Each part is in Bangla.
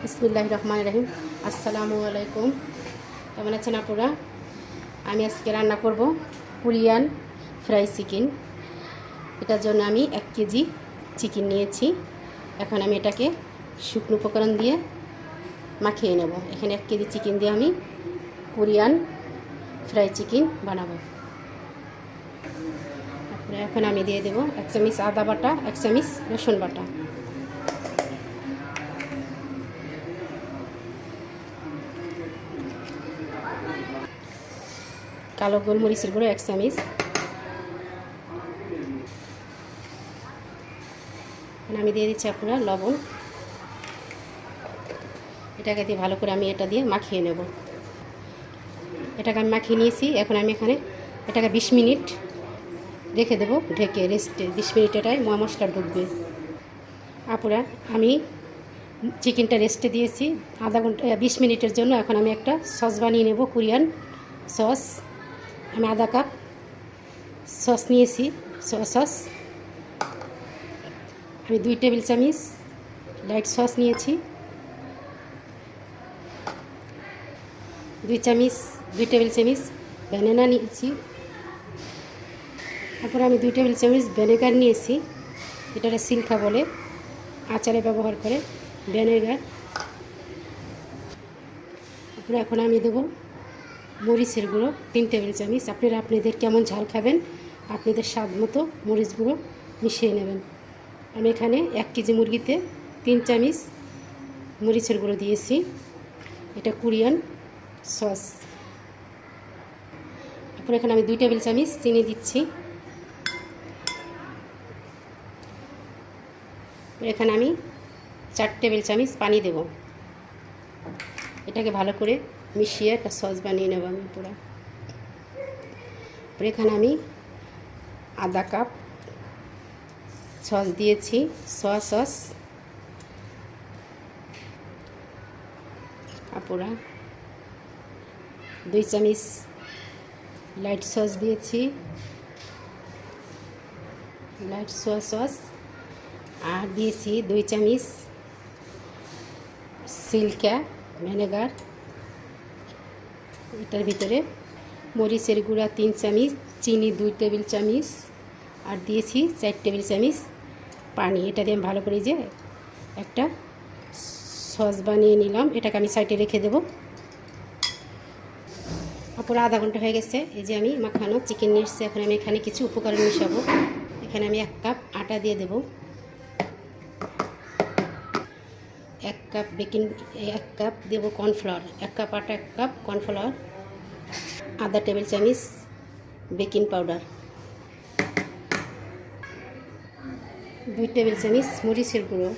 বিসমিল্লাহির রহমানির রহিম। আসসালামু আলাইকুম। কেমন আছেন আপুরা? আমি আজকে রান্না করব কোরিয়ান ফ্রাই চিকেন। এটার জন্য আমি 1 কেজি চিকেন নিয়েছি। এখন আমি এটাকে শুকনো উপকরণ দিয়ে মাখিয়ে নেব। এখানে 1 কেজি চিকেন দিয়ে আমি কোরিয়ান ফ্রাই চিকেন বানাবো। তারপরে এখন আমি দিয়ে দেব 1 চামচ আদা বাটা, 1 চামচ রসুন বাটা। কালো গোলমরিচের গুঁড়ো 1 চামচ। আমি দিয়ে দিচ্ছি আপনারা লবণ। এটাকে দিয়ে ভালো করে আমি এটা দিয়ে মাখিয়ে নেব। এটাকে আমি মাখিয়ে নিয়েছি। এখন আমি এখানে এটাকে 20 মিনিট রেখে দেবো ঢেকে রেস্টে। 20 মিনিট এটাই মশলা ঢুকবে। আপুরা আমি চিকেনটা রেস্টে দিয়েছি আধা ঘন্টা 20 মিনিটের জন্য। এখন আমি একটা সস বানিয়ে নেব, কোরিয়ান সস। আমি আধা কাপ সস নিয়েছি। সস আমি 2 টেবিল চামচ লাইট সস নিয়েছি। 2 টেবিল চামচ ভ্যানিলা নিয়েছি। তারপরে আমি 2 টেবিল চামচ ভিনেগার নিয়েছি। এটাকে সিল্কা বলে, আচারে ব্যবহার করে ভিনেগার। তারপরে এখন আমি দেবো মরিচের গুঁড়ো 3 টেবিল চামচ। আপনারা আপনাদের কেমন ঝাল খাবেন আপনাদের স্বাদ মতো মরিচ গুঁড়ো মিশিয়ে নেবেন। আমি এখানে 1 কেজি মুরগিতে 3 চামচ মরিচের গুঁড়ো দিয়েছি। এটা কোরিয়ান সস। তারপরে এখানে আমি 2 টেবিল চামচ চিনি দিচ্ছি। এখানে আমি 4 টেবিল চামচ পানি দেব। এটাকে ভালো করে মিশিয়ে একটা সস বানিয়ে নেব আমি পুরো। এখানে আমি আধা কাপ সস দিয়েছি, সয়া সস। আপুরা 2 চামচ লাইট সস দিয়েছি, লাইট সয়া সস। আর দিয়েছি 2 চামচ সিল্কা ভিনেগার। এটার ভিতরে মরিচের গুঁড়া 3 চামচ, চিনি 2 টেবিল চামচ, আর দিয়েছি 4 টেবিল চামচ পানি। এটা দিয়ে আমি ভালো করে যে একটা সস বানিয়ে নিলাম। এটাকে আমি সাইডে রেখে দেব। পুরো আধা ঘন্টা হয়ে গেছে। এই যে আমি মাখানো চিকেন নিয়ে এসেছি। এখন আমি এখানে কিছু উপকরণ মিশাবো। এখানে আমি 1 কাপ আটা দিয়ে দেব, 1 কাপ এক কাপ দেব কর্নফ্লাওয়ার, 1 কাপ আটা 1 কাপ কর্নফ্লাওয়ার, আধা টেবিল চামচ বেকিং পাউডার, 2 টেবিল চামচ মরিচের গুঁড়ো,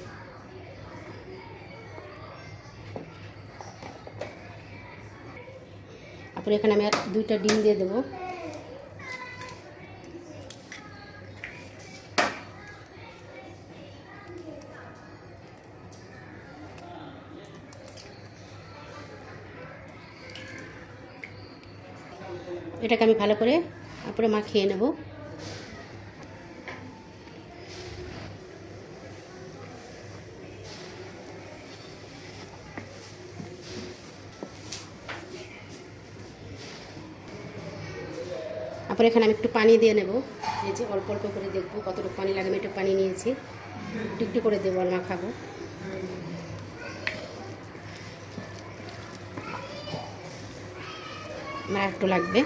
তারপরে এখানে আমি 2টা ডিম দিয়ে দেবো। এটাকে আমি ভালো করে তারপরে মাখিয়ে নেব। তারপরে এখানে আমি একটু পানি দিয়ে নেব। এই যে অল্প অল্প করে দেখবো কতটুকু পানি লাগে। আমি একটু পানি নিয়েছি, একটু একটু করে দেবো আর মাখাবো। আমার একটু লাগবে।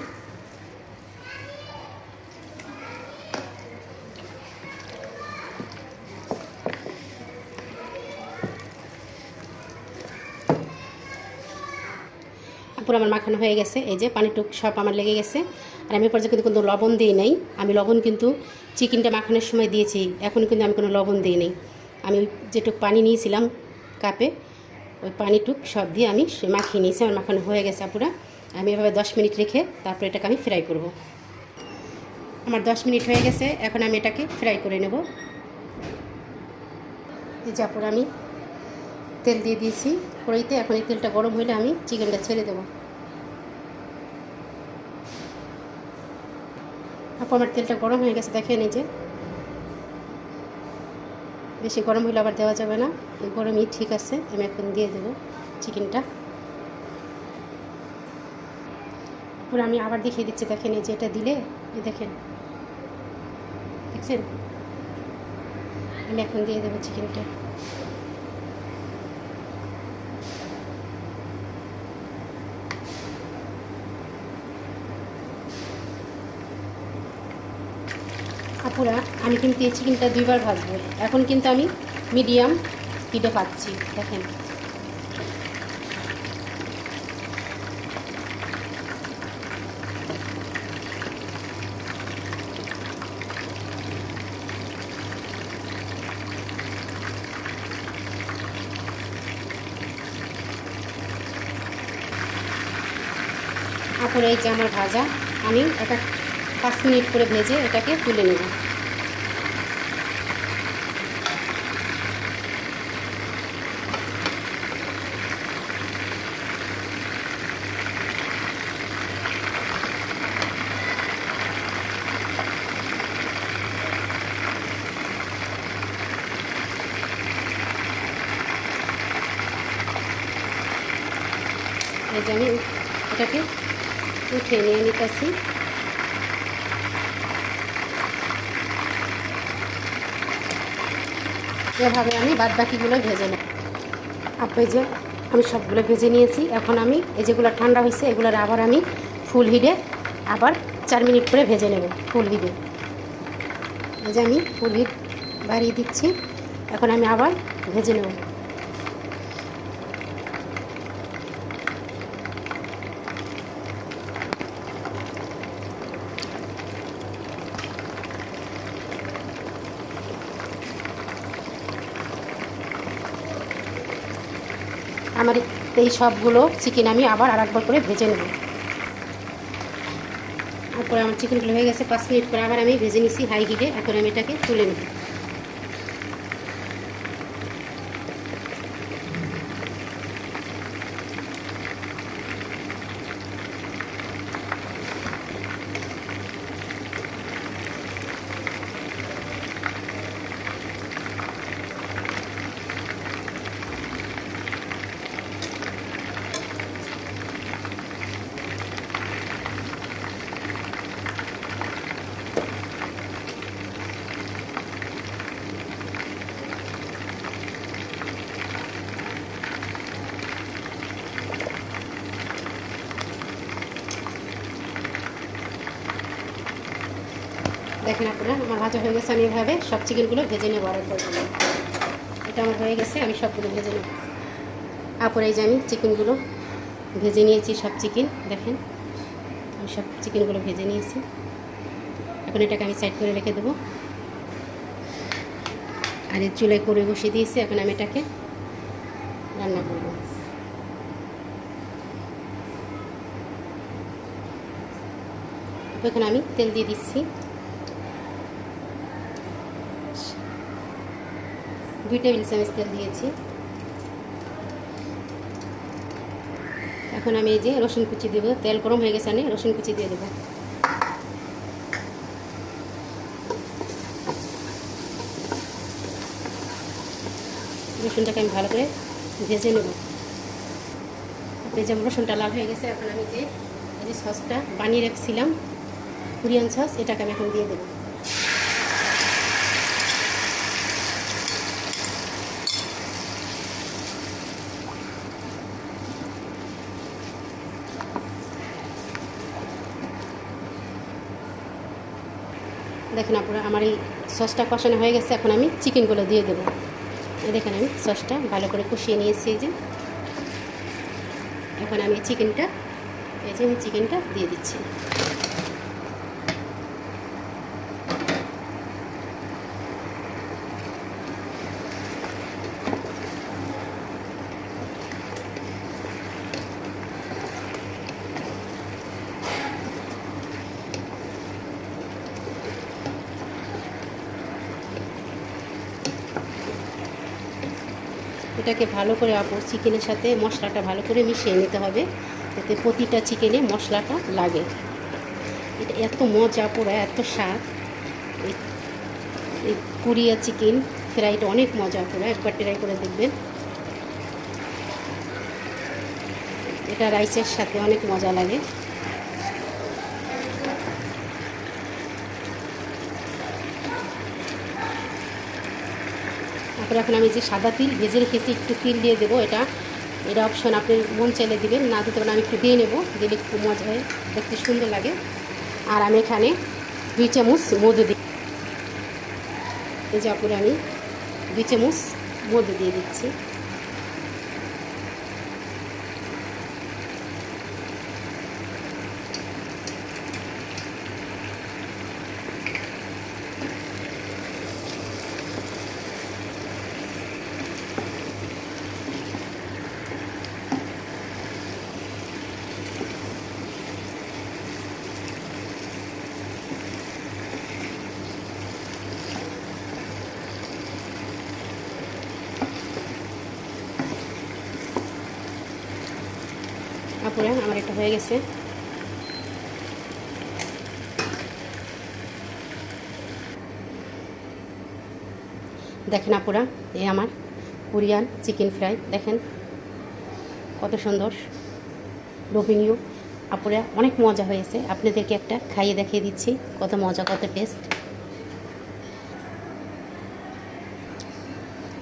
পুরো আমার মাখানো হয়ে গেছে। এই যে পানিটুক সব আমার লেগে গেছে। আর আমি পর্যন্ত কিন্তু লবণ দিই নাই। আমি লবণ কিন্তু চিকেনটা মাখানোর সময় দিয়েছি। এখন কিন্তু আমি কোনো লবণ দিই নাই। আমি যেটুক পানি নিয়েছিলাম কাপে, ওই পানিটুক সব দিয়ে আমি মাখিয়ে নিয়েছি। আমার মাখানো হয়ে গেছে পুরো। আমি এভাবে 10 মিনিট রেখে তারপরে এটাকে আমি ফ্রাই করব। আমার 10 মিনিট হয়ে গেছে। এখন আমি এটাকে ফ্রাই করে নেব। এই যে পুরো আমি তেল দিয়ে দিয়েছি কড়াইতে। এখন এই তেলটা গরম হলে আমি চিকেনটা ছেড়ে দেবো। আপু আমার তেলটা গরম হয়ে গেছে, দেখেন। এই যে বেশি গরম হলে আবার দেওয়া যাবে না, এই গরমই ঠিক আছে। আমি এখন দিয়ে দেবো চিকেনটা। পুরো আমি আবার দেখিয়ে দিচ্ছি, দেখেন এই যে এটা দিলে দেখেন, দেখছেন? আমি এখন দিয়ে দেবো চিকেনটা। আপুরা, আমি কিন্তু এই চিকেনটা 2বার ভাজবো। এখন কিন্তু আমি মিডিয়াম হিটে ভাজছি, দেখেন। আপুরা, এই যে আমার ভাজা, আমি এটা 5 মিনিট করে ভেজে এটাকে তুলে নেব। এই যে আমি এটাকে উঠে নিয়ে নিতেছি। এভাবে আমি বাদ বাকিগুলো ভেজে নেব। এই যে আমি সবগুলো ভেজে নিয়েছি। এখন আমি এই যেগুলো ঠান্ডা হয়েছে এগুলোর আবার আমি ফুল হিটে আবার 4 মিনিট করে ভেজে নেব ফুল হিটে। এই যে আমি ফুল হিট বাড়িয়ে দিচ্ছি, এখন আমি আবার ভেজে নেব। আমার এই সবগুলো চিকেন আমি আবার আরেকবার করে ভেজে নেব। তারপরে আমার চিকেনগুলো হয়ে গেছে, 5 মিনিট করে আবার আমি ভেজে নিছি হাই হিটে। এখন আমি এটাকে তুলে নেব। দেখেন আপনারা, আমার ভাজা হয়ে গেছে। আমি এভাবে সব চিকেনগুলো ভেজে নেব আরেকবার। এটা আমার হয়ে গেছে, আমি সবগুলো ভেজে নেব। তারপরে এই যে আমি চিকেনগুলো ভেজে নিয়েছি, সব চিকেন দেখেন আমি সব চিকেনগুলো ভেজে নিয়েছি। এখন এটাকে আমি সাইড করে রেখে দেবো। আর এই চুলায় করে বসিয়ে দিয়েছি, এখন আমি এটাকে রান্না করব। এখন আমি তেল দিয়ে দিচ্ছি, 2 টেবিল চামচ তেল দিয়েছি। এখন আমি এই যে রসুন কুচি দেব। তেল গরম হয়ে গেছে, আমি রসুন কুচি দিয়ে দেবো। রসুনটাকে আমি ভালো করে ভেজে নেব। এই যে রসুনটা লাল হয়ে গেছে, এখন আমি যে সসটা বানিয়ে রাখছিলাম কোরিয়ান সস, এটাকে আমি এখন দিয়ে দেবো। দেখেন আপনারা, আমার এই সসটা কষানো হয়ে গেছে। এখন আমি চিকেনগুলো দিয়ে দেবো। দেখেন আমি সসটা ভালো করে কষিয়ে নিয়েছি। এই যে এখন আমি চিকেনটা দিয়ে দিচ্ছি। এটাকে ভালো করে চিকেনের সাথে মশলাটা ভালো করে মিশিয়ে নিতে হবে, যাতে প্রতিটা চিকেনে মশলাটা লাগে। এটা এত মজা, পুরো এত স্বাদ এই কোরিয়া চিকেন ফ্রাইটা অনেক মজা আপুরা, একবার ট্রাই করে দেখবেন। এটা রাইসের সাথে অনেক মজা লাগে। তারপরে এখন আমি যে সাদা তিল ভেজে রেখেছি একটু তিল দিয়ে দেবো। এটা অপশন, আপনি মন চাইলে দিবেন, না দিতে পারেন আমি একটু দিয়ে নেবো, দিলে একটু মজা হয়, দেখতে সুন্দর লাগে। আর আমি এখানে 2 চামচ মধু দিই। এই যে আপুরে আমি 2 চামচ মধু দিয়ে দিচ্ছি। আপুরা আমার এটা হয়ে গেছে। দেখেন আপুরা, এই আমার কোরিয়ান চিকেন ফ্রাই দেখেন কত সুন্দর লোভনীয়। আপুরা অনেক মজা হয়েছে, আপনাদেরকে একটা খাইয়ে দেখিয়ে দিচ্ছি কত মজা, কত টেস্ট।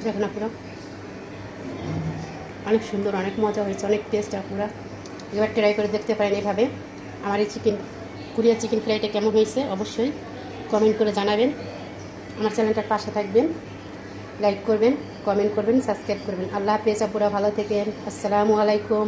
দেখেন আপুরা অনেক সুন্দর, অনেক মজা হয়েছে, অনেক টেস্ট। আপুরা এবার ট্রাই করে দেখতে পারেন এভাবে। আমার এই কোরিয়া চিকেন ফ্রাইটা কেমন হয়েছে অবশ্যই কমেন্ট করে জানাবেন। আমার চ্যানেলটার পাশে থাকবেন, লাইক করবেন, কমেন্ট করবেন, সাবস্ক্রাইব করবেন। আল্লাহ হাফেজ আপুরা, ভালো থেকেন। আসসালামু আলাইকুম।